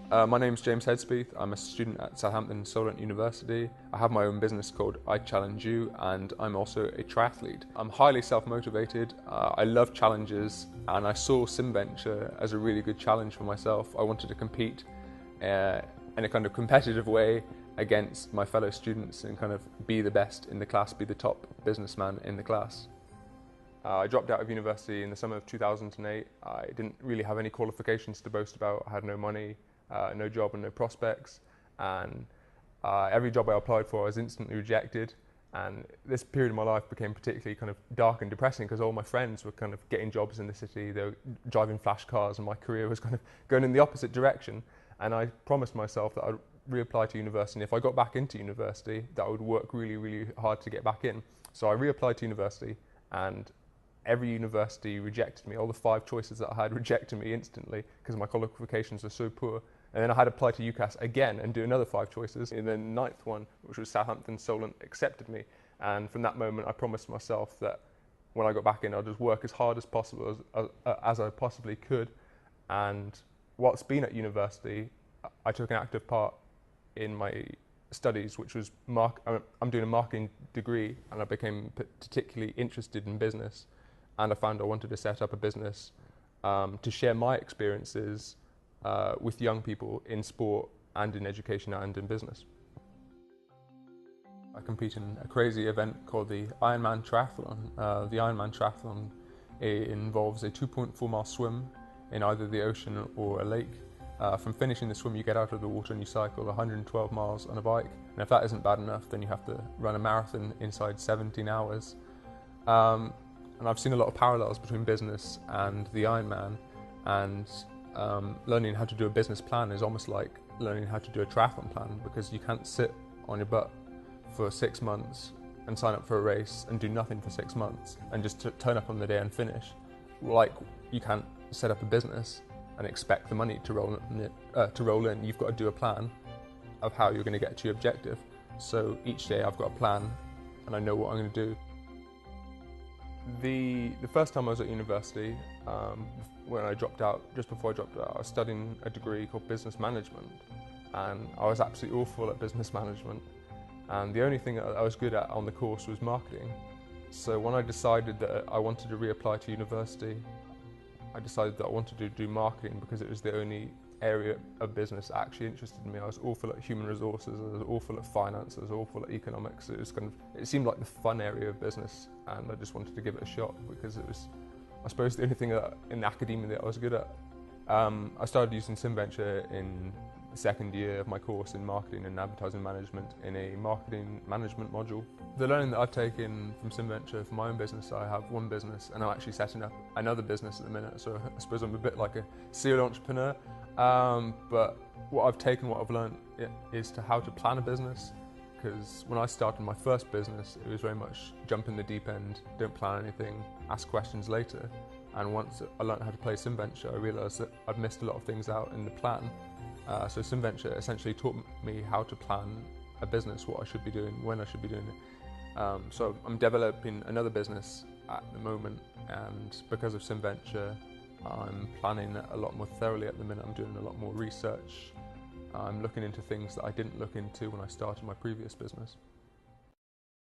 My name's James Headspeath. I'm a student at Southampton Solent University. I have my own business called I Challenge You, and I'm also a triathlete. I'm highly self-motivated. I love challenges, and I saw SimVenture as a really good challenge for myself. I wanted to compete in a kind of competitive way against my fellow students and kind of be the best in the class, be the top businessman in the class. I dropped out of university in the summer of 2008. I didn't really have any qualifications to boast about. I had no money, no job and no prospects, and every job I applied for I was instantly rejected. And this period of my life became particularly kind of dark and depressing because all my friends were kind of getting jobs in the city, they were driving flash cars, and my career was kind of going in the opposite direction. And I promised myself that I'd reapply to university, and if I got back into university that I would work really, really hard to get back in. So I reapplied to university, and every university rejected me. All the 5 choices that I had rejected me instantly because my qualifications were so poor. And then I had to apply to UCAS again and do another 5 choices. And then the 9th one, which was Southampton Solent, accepted me. And from that moment, I promised myself that when I got back in, I'd just work as hard as possible as I possibly could. And whilst being at university, I took an active part in my studies, which was I'm doing a marketing degree, and I became particularly interested in business. And I found I wanted to set up a business to share my experiences with young people in sport and in education and in business. I compete in a crazy event called the Ironman Triathlon. The Ironman Triathlon involves a 2.4-mile swim in either the ocean or a lake. From finishing the swim, you get out of the water and you cycle 112 miles on a bike. And if that isn't bad enough, then you have to run a marathon inside 17 hours. And I've seen a lot of parallels between business and the Ironman, and learning how to do a business plan is almost like learning how to do a triathlon plan, because you can't sit on your butt for 6 months and sign up for a race and do nothing for 6 months and just turn up on the day and finish. Like, you can't set up a business and expect the money to roll in. You've got to do a plan of how you're going to get to your objective. So each day I've got a plan and I know what I'm going to do. The first time I was at university, when I dropped out, just before I dropped out, I was studying a degree called business management, and I was absolutely awful at business management, and the only thing that I was good at on the course was marketing. So when I decided that I wanted to reapply to university, I decided that I wanted to do marketing because it was the only area of business that actually interested me. I was awful at human resources, I was awful at finance, I was awful at economics. It seemed like the fun area of business, and I just wanted to give it a shot because it was, I suppose, the only thing in academia that I was good at. I started using SimVenture in the second year of my course in marketing and advertising management in a marketing management module. The learning that I've taken from SimVenture for my own business, I have one business and I'm actually setting up another business at the minute, so I suppose I'm a bit like a serial entrepreneur. But what I've learned is how to plan a business, because when I started my first business, it was very much jump in the deep end, don't plan anything, ask questions later. And once I learned how to play SimVenture, I realised that I'd missed a lot of things out in the plan. So SimVenture essentially taught me how to plan a business, what I should be doing, when I should be doing it. So I'm developing another business at the moment, and because of SimVenture, I'm planning a lot more thoroughly at the minute. I'm doing a lot more research. I'm looking into things that I didn't look into when I started my previous business.